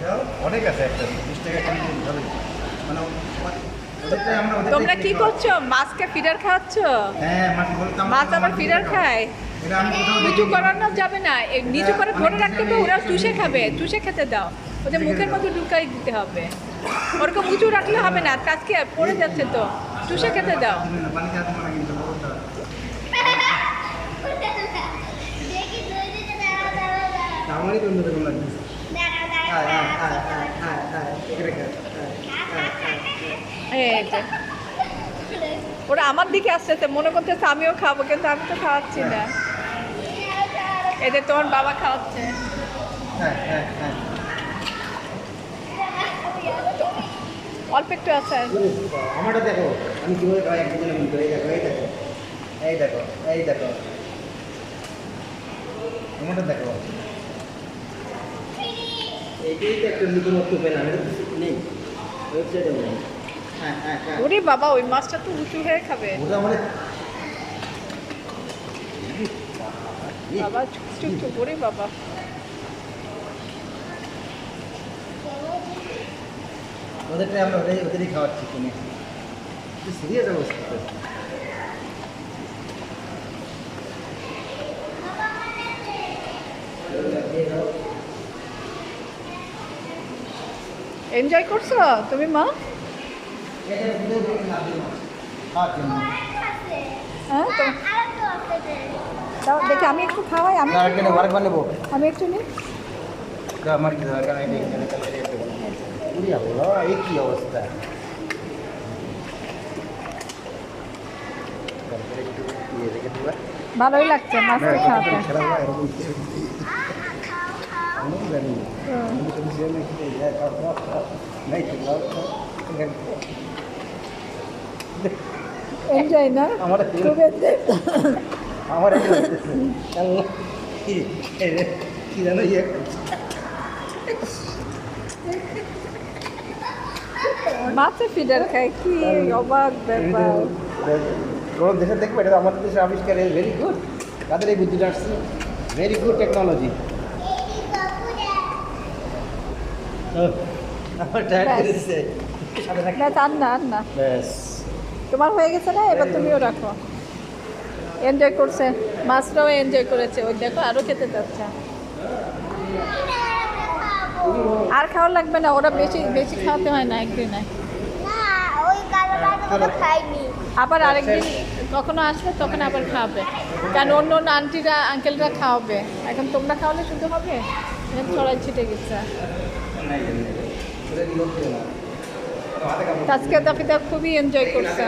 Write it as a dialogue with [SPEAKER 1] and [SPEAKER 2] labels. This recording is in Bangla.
[SPEAKER 1] অনেক আছে, একটা 20 টাকা একটা নিলে হবে। মানে ওদেরটাই আমরা
[SPEAKER 2] তোমরা কি করছো? মাছকে ফিডার খাওয়াচ্ছ?
[SPEAKER 1] হ্যাঁ, মাছ বলতাম
[SPEAKER 2] মাছ আবার ফিডার খায়?
[SPEAKER 1] এটা আমি কোথাও
[SPEAKER 2] নিচু
[SPEAKER 1] দেখিনি।
[SPEAKER 2] করানো যাবে না, নিচু করে ধরে রাখতে হবে, ওরা চুষে খাবে, চুষে খেতে দাও, ওদের মুখের মধ্যে ঢুকাই দিতে হবে। ওরকম উঁচু রাখলে হবে না, কাজকে পড়ে যাচ্ছে তো, চুষে খেতে দাও।
[SPEAKER 1] পানিতে হাত মারা কিন্তু বড়টা। আমারই তো অন্যরকম লাগছে।
[SPEAKER 2] এই যে ওরা আমার দিকে আসছে, মনে করতেছে আমিও খাবো, কিন্তু আমি তো খাওয়াচ্ছি না। এই যে তোমার বাবা খাওয়াচ্ছে। অল্প একটু আছে।
[SPEAKER 1] আমারটা দেখো, আমি কিভাবে খাই একজনের মধ্যে। এই দেখো, এই দেখো, এই দেখো, এই দেখো, আমারটা দেখো। এইটাই তো একটা নতুনত্ব পেলাম, এটা তো নেই ওয়েবসাইটে নেই।
[SPEAKER 2] ওরে বাবা, ওই মাছটা তো উঁচু হয়ে খাবে।
[SPEAKER 1] ওটা আমাদের
[SPEAKER 2] বাবা চুপ চুপ, ওরে বাবা।
[SPEAKER 1] ওদেরটাই আমরা ওদেরই খাওয়াচ্ছি কিনে। সিরিয়াস অবস্থা।
[SPEAKER 2] এনজয় করছো তুমি মা? হ্যাঁ তো দাও দেখি, আমি একটু খাওয়াই। আমি একটু নিই।
[SPEAKER 1] আমার কি দরকার? এই কি অবস্থা?
[SPEAKER 2] ভালোই লাগছে মাছটা খাওয়াতে। এনজয় না?
[SPEAKER 1] আমার
[SPEAKER 2] খুব এনজয়।
[SPEAKER 1] আমার কি জানো ইয়ে
[SPEAKER 2] মাছে ফিডার খায়, কি অবাক ব্যাপার।
[SPEAKER 1] কোন দেশে দেখবে, এটা আমাদের দেশের আবিষ্কার। ভেরি গুড, তাদের এই বুদ্ধিটা আসছে। Very good technology. আমার টায়ার
[SPEAKER 2] ব্যাস।
[SPEAKER 1] করে দিছে।
[SPEAKER 2] ব্যাস, আর না আর না,
[SPEAKER 1] ব্যাস,
[SPEAKER 2] তোমার হয়ে গেছে না, এবার তুমিও রাখো। এনজয় করছে, মাছটাও এনজয় করেছে। ওই দেখো আরও খেতে চাচ্ছে। আর খাওয়া লাগবে না, ওরা বেশি বেশি খাওয়াতে হয় না একদিনে। আবার আরেকদিন কখনো আসবে তখন আবার খাওয়াবে, কারণ অন্য অন্য আন্টিরা আঙ্কেলরা খাওয়াবে। এখন তোমরা খাওয়ালে শুধু হবে? এখন ছড়াই ছিটে গেছে। আজকে দেখি খুবই এনজয় করছে।